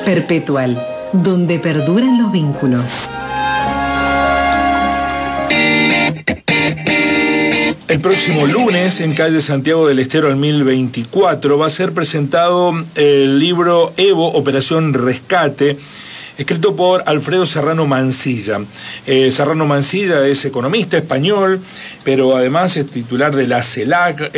Perpetual, donde perduran los vínculos. El próximo lunes, en calle Santiago del Estero al 1024, va a ser presentado el libro Evo, Operación Rescate, escrito por Alfredo Serrano Mansilla. Serrano Mansilla es economista español, pero además es titular de la CELAC,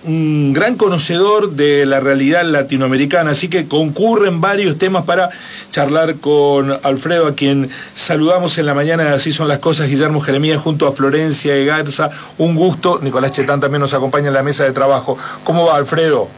un gran conocedor de la realidad latinoamericana, así que concurren varios temas para charlar con Alfredo, a quien saludamos en la mañana de Así Son las Cosas. Guillermo Jeremías junto a Florencia Egarza, un gusto. Nicolás Chetán también nos acompaña en la mesa de trabajo. ¿Cómo va, Alfredo?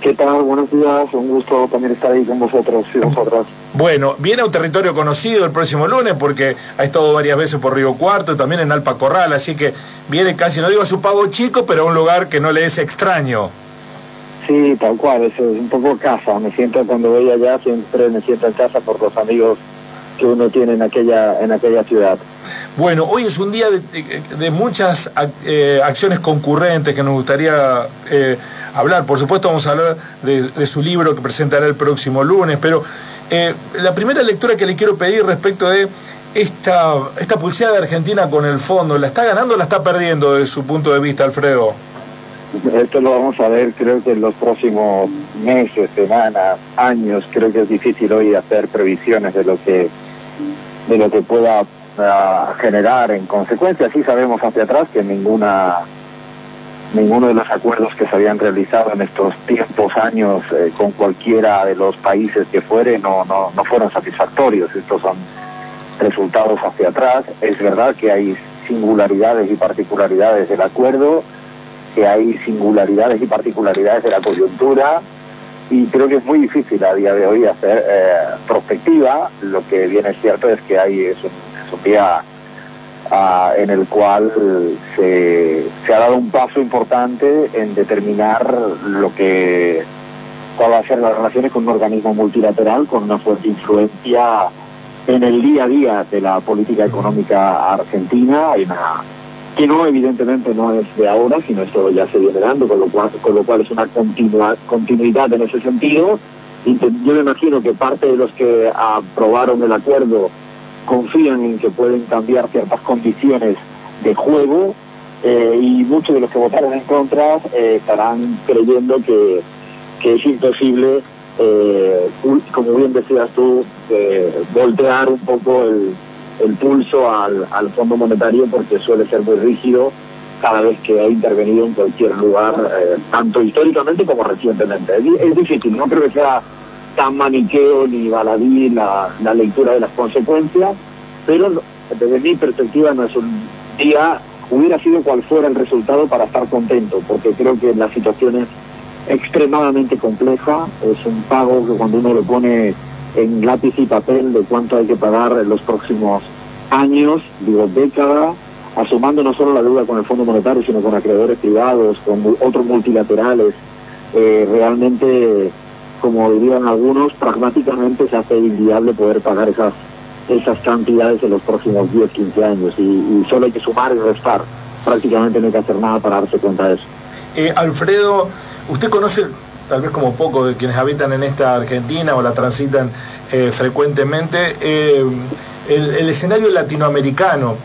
¿Qué tal? Buenos días, un gusto también estar ahí con vosotros y vosotras. Bueno, viene a un territorio conocido el próximo lunes porque ha estado varias veces por Río Cuarto y también en Alpa Corral, así que viene casi, no digo a su pavo chico, pero a un lugar que no le es extraño. Sí, tal cual, es un poco casa, me siento cuando voy allá, siempre me siento en casa por los amigos que uno tiene en aquella ciudad. Bueno, hoy es un día de muchas acciones concurrentes que nos gustaría hablar. Por supuesto vamos a hablar de su libro que presentará el próximo lunes, pero la primera lectura que le quiero pedir respecto de esta pulseada de Argentina con el fondo, ¿la está ganando o la está perdiendo desde su punto de vista, Alfredo? Esto lo vamos a ver, creo que en los próximos meses, semanas, años. Creo que es difícil hoy hacer previsiones de lo que pueda generar en consecuencia. Sí sabemos hacia atrás que ninguno de los acuerdos que se habían realizado en estos años con cualquiera de los países que fuere no fueron satisfactorios. Estos son resultados hacia atrás. Es verdad que hay singularidades y particularidades del acuerdo, que hay singularidades y particularidades de la coyuntura, y creo que es muy difícil a día de hoy hacer prospectiva. Lo que bien es cierto es que es un día en el cual se ha dado un paso importante en determinar cuál va a ser las relaciones con un organismo multilateral con una fuerte influencia en el día a día de la política económica argentina, que evidentemente no es de ahora, sino esto ya se viene dando, con lo cual es una continuidad en ese sentido. Y yo me imagino que parte de los que aprobaron el acuerdo confían en que pueden cambiar ciertas condiciones de juego, y muchos de los que votaron en contra estarán creyendo que es imposible, como bien decías tú, voltear un poco el pulso al Fondo Monetario, porque suele ser muy rígido cada vez que ha intervenido en cualquier lugar, tanto históricamente como recientemente. Es difícil, no creo que sea tan maniqueo ni baladí la lectura de las consecuencias, pero desde mi perspectiva no es un día, hubiera sido cual fuera el resultado, para estar contento, porque creo que la situación es extremadamente compleja. Es un pago que cuando uno lo pone en lápiz y papel de cuánto hay que pagar en los próximos años, décadas, asumando no solo la deuda con el Fondo Monetario, sino con acreedores privados, con otros multilaterales, realmente, como dirían algunos, pragmáticamente se hace inviable poder pagar esas cantidades en los próximos 10, 15 años, y solo hay que sumar y restar. Prácticamente no hay que hacer nada para darse cuenta de eso. Alfredo, usted conoce, tal vez como pocos de quienes habitan en esta Argentina o la transitan frecuentemente, el escenario latinoamericano.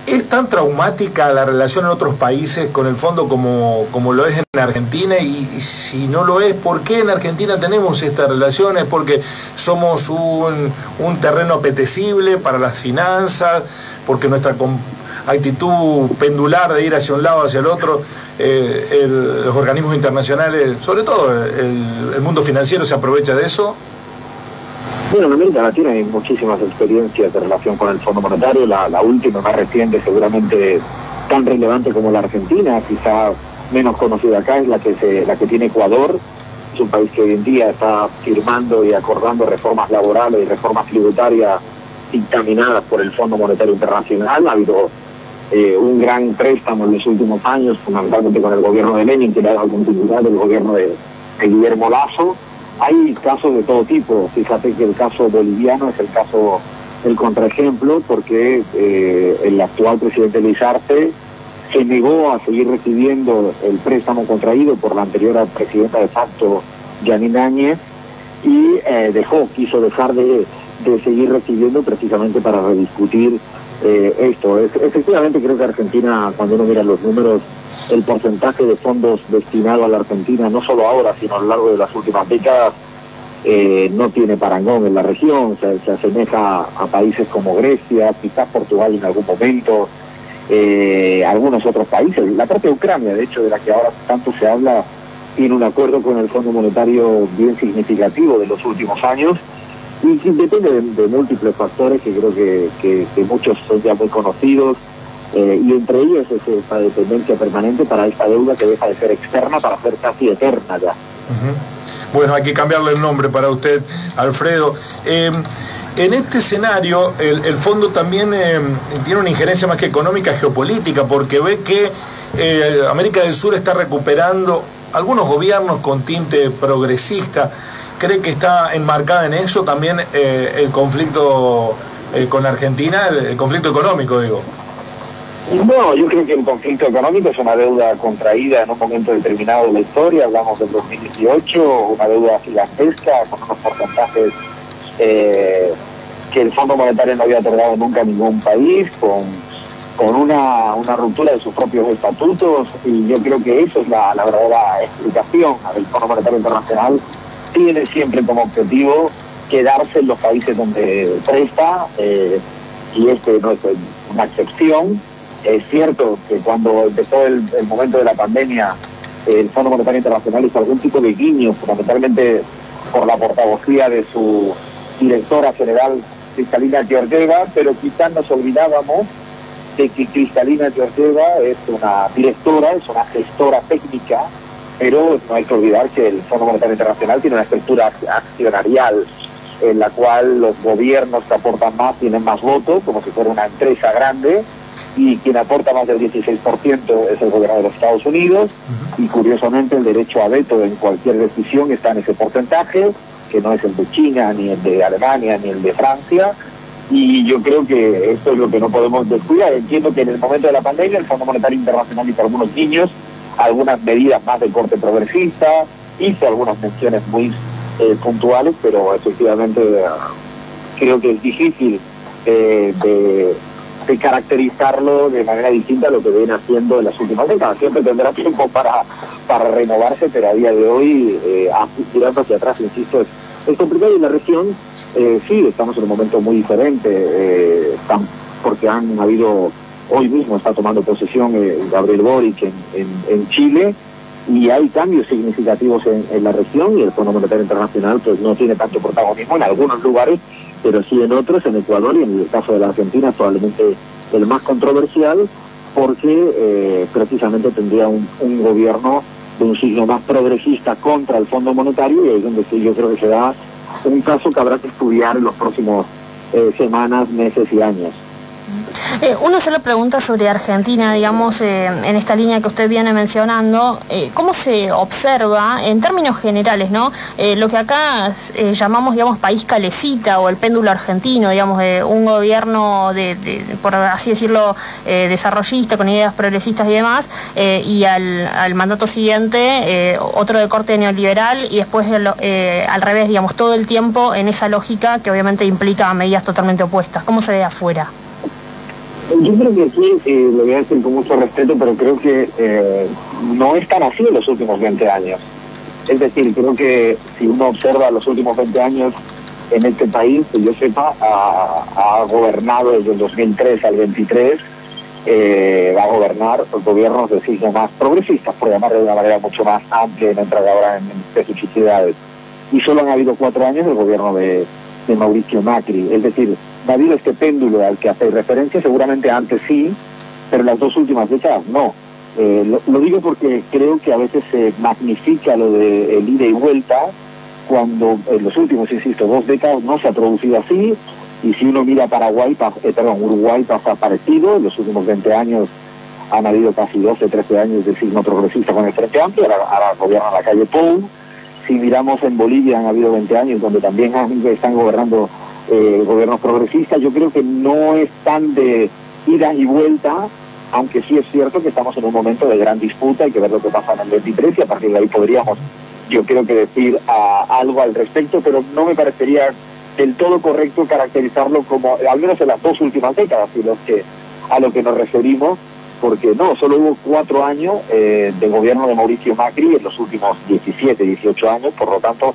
¿Es tan traumática la relación en otros países con el fondo como lo es en Argentina? Y si no lo es, ¿por qué en Argentina tenemos estas relaciones? ¿Porque somos un terreno apetecible para las finanzas? ¿Porque nuestra actitud pendular de ir hacia un lado hacia el otro, los organismos internacionales, sobre todo el mundo financiero, se aprovecha de eso? Bueno, en América Latina hay muchísimas experiencias de relación con el Fondo Monetario. La última, más reciente, seguramente tan relevante como la Argentina, quizá menos conocida acá, es la que tiene Ecuador. Es un país que hoy en día está firmando y acordando reformas laborales y reformas tributarias dictaminadas por el Fondo Monetario Internacional. Ha habido un gran préstamo en los últimos años, fundamentalmente con el gobierno de Lenin, que le ha dado continuidad del gobierno de Guillermo Lasso. Hay casos de todo tipo. Fíjate que el caso boliviano es el contraejemplo, porque el actual presidente Luis Arce se negó a seguir recibiendo el préstamo contraído por la anterior presidenta de facto, Yanine Áñez, y quiso dejar de seguir recibiendo precisamente para rediscutir esto. Efectivamente creo que Argentina, cuando uno mira los números, el porcentaje de fondos destinado a la Argentina, no solo ahora, sino a lo largo de las últimas décadas, no tiene parangón en la región. Se asemeja a países como Grecia, quizás Portugal en algún momento, algunos otros países. La propia Ucrania, de hecho, de la que ahora tanto se habla, tiene un acuerdo con el Fondo Monetario bien significativo de los últimos años, y depende de múltiples factores que creo que muchos son ya muy conocidos, y entre ellos es esta dependencia permanente para esta deuda que deja de ser externa para ser casi eterna ya. Bueno, hay que cambiarle el nombre para usted, Alfredo. En este escenario, el fondo también tiene una injerencia más que económica, geopolítica, porque ve que América del Sur está recuperando algunos gobiernos con tinte progresista. ¿Cree que está enmarcada en eso también el conflicto con Argentina, el conflicto económico, digo? No, yo creo que el conflicto económico es una deuda contraída en un momento determinado de la historia. Hablamos del 2018, una deuda gigantesca con unos porcentajes que el Fondo Monetario no había otorgado nunca a ningún país, con una ruptura de sus propios estatutos, y yo creo que eso es la verdadera explicación. El Fondo Monetario Internacional tiene siempre como objetivo quedarse en los países donde presta, y este no es una excepción. Es cierto que cuando empezó el momento de la pandemia, el Fondo Monetario Internacional hizo algún tipo de guiño, fundamentalmente por la portavocía de su directora general, Kristalina Georgieva, pero quizás nos olvidábamos de que Kristalina Georgieva es una directora, es una gestora técnica, pero no hay que olvidar que el Fondo Monetario Internacional tiene una estructura accionarial en la cual los gobiernos que aportan más tienen más votos, como si fuera una empresa grande, y quien aporta más del 16% es el gobierno de los Estados Unidos, y curiosamente el derecho a veto en cualquier decisión está en ese porcentaje, que no es el de China, ni el de Alemania, ni el de Francia, y yo creo que esto es lo que no podemos descuidar. Entiendo que en el momento de la pandemia el Fondo Monetario Internacional hizo algunos guiños, algunas medidas más de corte progresista, hizo algunas menciones muy puntuales, pero efectivamente creo que es difícil de caracterizarlo de manera distinta a lo que viene haciendo en las últimas décadas. Siempre tendrá tiempo para renovarse, pero a día de hoy, tirando hacia atrás, insisto, es complicado. Y en la región, sí, estamos en un momento muy diferente, porque han habido, hoy mismo está tomando posesión Gabriel Boric en Chile, y hay cambios significativos en la región, y el Fondo Monetario Internacional pues no tiene tanto protagonismo en algunos lugares, pero sí en otros, en Ecuador y en el caso de la Argentina probablemente el más controversial, porque precisamente tendría un gobierno de un signo más progresista contra el Fondo Monetario, y ahí es donde sí, yo creo que será un caso que habrá que estudiar en los próximos semanas, meses y años. Una sola pregunta sobre Argentina, digamos, en esta línea que usted viene mencionando, ¿cómo se observa en términos generales, ¿no? Lo que acá llamamos, digamos, país calecita o el péndulo argentino, digamos, un gobierno por así decirlo, desarrollista, con ideas progresistas y demás, y al mandato siguiente otro de corte neoliberal, y después al revés, digamos, todo el tiempo en esa lógica que obviamente implica medidas totalmente opuestas. ¿Cómo se ve afuera? Yo creo que aquí, lo voy a decir con mucho respeto, pero creo que no es tan así en los últimos 20 años. Es decir, creo que si uno observa los últimos 20 años en este país, que yo sepa, ha gobernado desde el 2003 al 23, va a gobernar los gobiernos de signo más progresistas, por llamarlo de una manera mucho más amplia y no entrar ahora en especificidades. Y solo han habido 4 años del gobierno de Mauricio Macri. Es decir, ha habido este péndulo al que hace referencia, seguramente antes sí, pero las 2 últimas décadas no. Lo digo porque creo que a veces se magnifica lo de el ida y vuelta, cuando en los últimos, insisto, 2 décadas no se ha producido así, y si uno mira Uruguay pasa parecido. En los últimos 20 años han habido casi 12, 13 años de signo progresista con el Frente Amplio, ahora gobierna la calle Pou. Si miramos en Bolivia han habido 20 años donde también están gobernando gobiernos progresistas. Yo creo que no es tan de ida y vuelta, aunque sí es cierto que estamos en un momento de gran disputa. Hay que ver lo que pasa en el 23, y a partir de ahí podríamos yo creo que decir algo al respecto, pero no me parecería del todo correcto caracterizarlo como, al menos en las 2 últimas décadas, a lo que nos referimos, porque no, solo hubo 4 años de gobierno de Mauricio Macri en los últimos 17, 18 años, por lo tanto,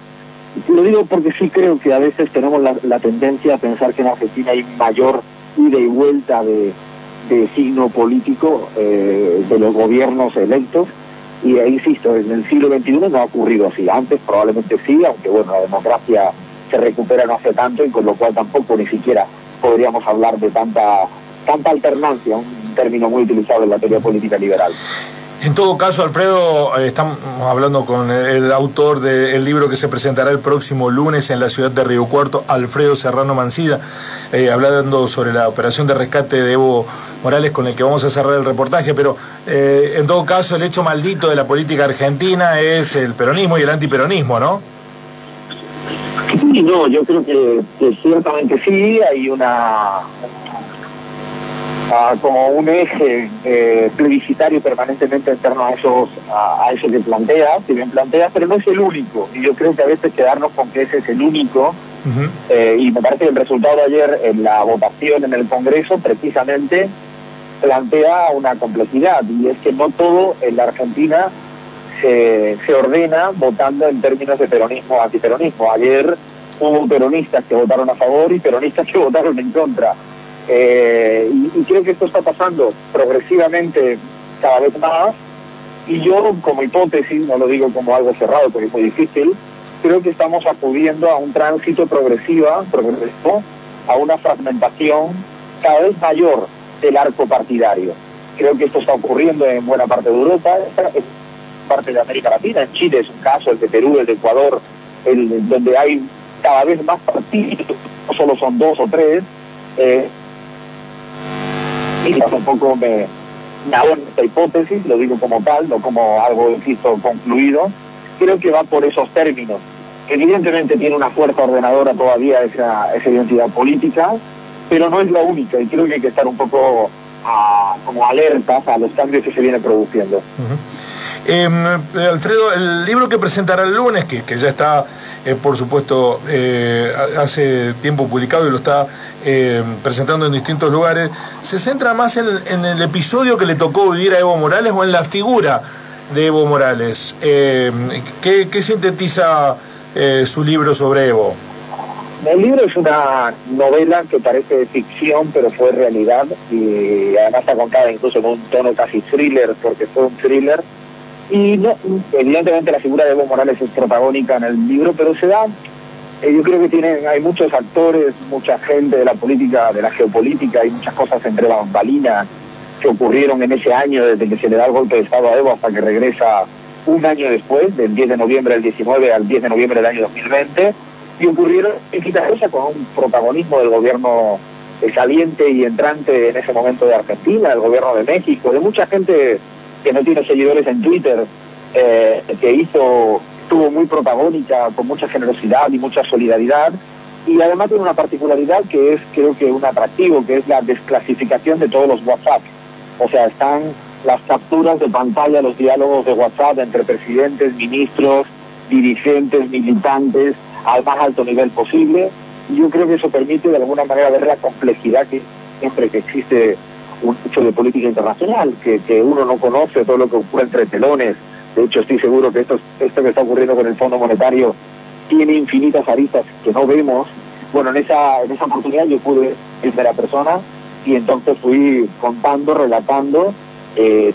lo digo porque sí creo que a veces tenemos la tendencia a pensar que en Argentina hay mayor ida y vuelta de signo político de los gobiernos electos, y insisto, en el siglo XXI no ha ocurrido así. Antes probablemente sí, aunque bueno, la democracia se recupera no hace tanto, y con lo cual tampoco ni siquiera podríamos hablar de tanta alternancia, un término muy utilizado en la teoría política liberal. En todo caso, Alfredo, estamos hablando con el autor del libro que se presentará el próximo lunes en la ciudad de Río Cuarto, Alfredo Serrano Mancilla, hablando sobre la operación de rescate de Evo Morales, con el que vamos a cerrar el reportaje, pero en todo caso el hecho maldito de la política argentina es el peronismo y el antiperonismo, ¿no? Sí, no, yo creo que ciertamente sí, hay como un eje plebiscitario permanentemente en torno a eso que plantea, si bien plantea, pero no es el único, y yo creo que a veces quedarnos con que ese es el único, y me parece que el resultado de ayer en la votación en el Congreso precisamente plantea una complejidad, y es que no todo en la Argentina se ordena votando en términos de peronismo o antiperonismo. Ayer hubo peronistas que votaron a favor y peronistas que votaron en contra. Y creo que esto está pasando progresivamente cada vez más, y yo como hipótesis, no lo digo como algo cerrado porque es muy difícil, creo que estamos acudiendo a un tránsito progresivo, a una fragmentación cada vez mayor del arco partidario. Creo que esto está ocurriendo en buena parte de Europa, en parte de América Latina, en Chile es un caso, el de Perú, el de Ecuador, donde hay cada vez más partidos, no solo son 2 o 3, y un poco me hago esta hipótesis, lo digo como tal, no como algo, insisto, concluido. Creo que va por esos términos. Evidentemente tiene una fuerza ordenadora todavía esa identidad política, pero no es la única, y creo que hay que estar un poco como alertas a los cambios que se vienen produciendo. Alfredo, el libro que presentará el lunes, que ya está, por supuesto, hace tiempo publicado y lo está presentando en distintos lugares, ¿se centra más en el episodio que le tocó vivir a Evo Morales o en la figura de Evo Morales? ¿Qué sintetiza su libro sobre Evo? El libro es una novela que parece ficción, pero fue realidad, y además está contada incluso en un tono casi thriller, porque fue un thriller. Y no, evidentemente la figura de Evo Morales es protagónica en el libro, pero se da, yo creo que hay muchos actores, mucha gente de la política, de la geopolítica, hay muchas cosas entre bambalinas que ocurrieron en ese año, desde que se le da el golpe de Estado a Evo hasta que regresa un año después, del 10 de noviembre del 19 al 10 de noviembre del año 2020, y ocurrieron cosas con un protagonismo del gobierno saliente y entrante en ese momento de Argentina, del gobierno de México, de mucha gente que no tiene seguidores en Twitter, que estuvo muy protagónica, con mucha generosidad y mucha solidaridad, y además tiene una particularidad que es, creo que un atractivo, que es la desclasificación de todos los WhatsApp. O sea, están las capturas de pantalla, los diálogos de WhatsApp entre presidentes, ministros, dirigentes, militantes, al más alto nivel posible. Y yo creo que eso permite de alguna manera ver la complejidad que siempre que existe un hecho de política internacional, que uno no conoce todo lo que ocurre entre telones. De hecho, estoy seguro que esto que está ocurriendo con el Fondo Monetario tiene infinitas aristas que no vemos. Bueno, en esa oportunidad yo pude ir en primera persona, y entonces fui contando, relatando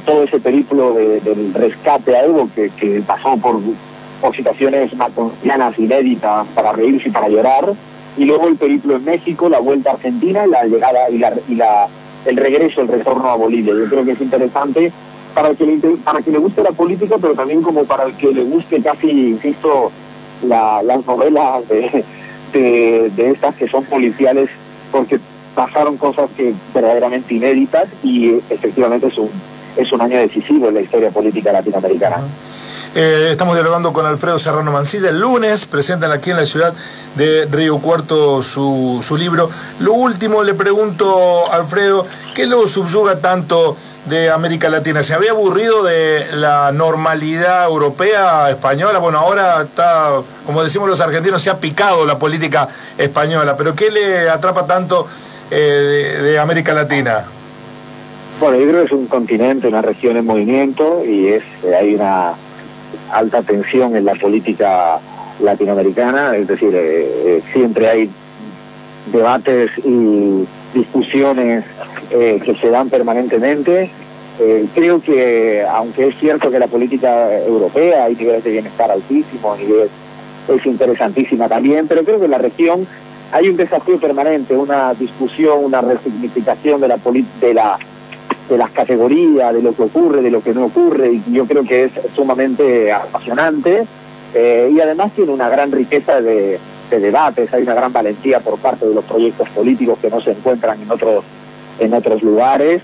todo ese periplo del rescate a Evo, que pasó por situaciones macronianas inéditas, para reírse y para llorar, y luego el periplo en México, la vuelta a Argentina, la llegada el regreso, el retorno a Bolivia. Yo creo que es interesante para el que le guste la política, pero también como para el que le guste casi, insisto, las novelas de estas que son policiales, porque pasaron cosas que verdaderamente inéditas, y efectivamente es un año decisivo en la historia política latinoamericana. Estamos dialogando con Alfredo Serrano Mancilla. El lunes presentan aquí en la ciudad de Río Cuarto su libro. Lo último, le pregunto, Alfredo, ¿qué lo subyuga tanto de América Latina? ¿Se había aburrido de la normalidad europea, española? Bueno, ahora está, como decimos los argentinos, se ha picado la política española, pero ¿qué le atrapa tanto de América Latina? Bueno, yo creo que es un continente, una región en movimiento y hay una alta tensión en la política latinoamericana, es decir, siempre hay debates y discusiones que se dan permanentemente. Creo que, aunque es cierto que la política europea hay niveles de bienestar altísimos, es interesantísima también, pero creo que en la región hay un desafío permanente, una discusión, una resignificación de las categorías, de lo que ocurre, de lo que no ocurre, y yo creo que es sumamente apasionante, y además tiene una gran riqueza de debates, hay una gran valentía por parte de los proyectos políticos que no se encuentran en otros lugares.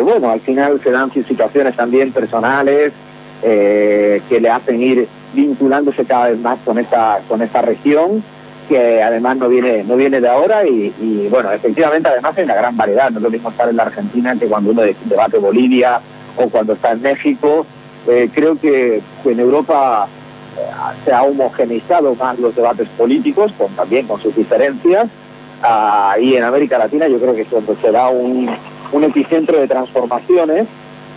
Bueno, al final se dan situaciones también personales que le hacen ir vinculándose cada vez más con esta región, que además no viene de ahora y bueno, efectivamente además hay una gran variedad. No es lo mismo estar en la Argentina que cuando uno debate Bolivia o cuando está en México. Creo que en Europa se ha homogeneizado más los debates políticos, también con sus diferencias, y en América Latina yo creo que se da un epicentro de transformaciones,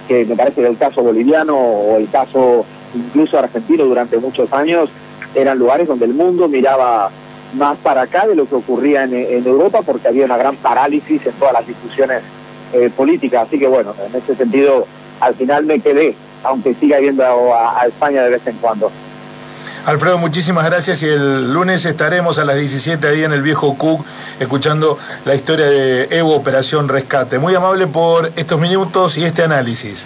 que me parece que el caso boliviano o el caso incluso argentino durante muchos años eran lugares donde el mundo miraba más para acá de lo que ocurría en Europa, porque había una gran parálisis en todas las discusiones políticas. Así que bueno, en ese sentido al final me quedé, aunque siga yendo a España de vez en cuando. Alfredo, muchísimas gracias, y el lunes estaremos a las 17 ahí en el Viejo Cook escuchando la historia de Evo Operación Rescate. Muy amable por estos minutos y este análisis.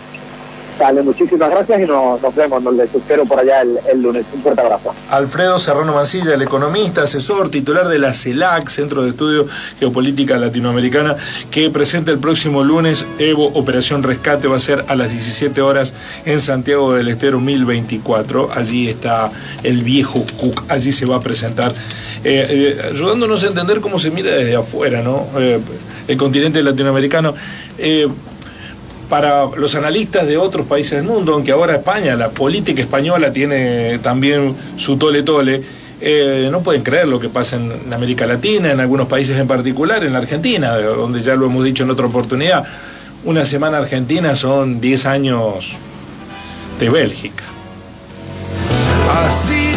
Dale, muchísimas gracias y nos vemos, les espero por allá el lunes. Un fuerte abrazo. Alfredo Serrano Mancilla, el economista, asesor, titular de la CELAC, Centro de Estudio Geopolítica Latinoamericana, que presenta el próximo lunes Evo Operación Rescate. Va a ser a las 17 horas en Santiago del Estero 1024. Allí está el Viejo Cook, allí se va a presentar, ayudándonos a entender cómo se mira desde afuera, ¿no? El continente latinoamericano. Para los analistas de otros países del mundo, aunque ahora España, la política española tiene también su tole-tole, no pueden creer lo que pasa en América Latina, en algunos países en particular, en la Argentina, donde ya lo hemos dicho en otra oportunidad, una semana argentina son 10 años de Bélgica. Así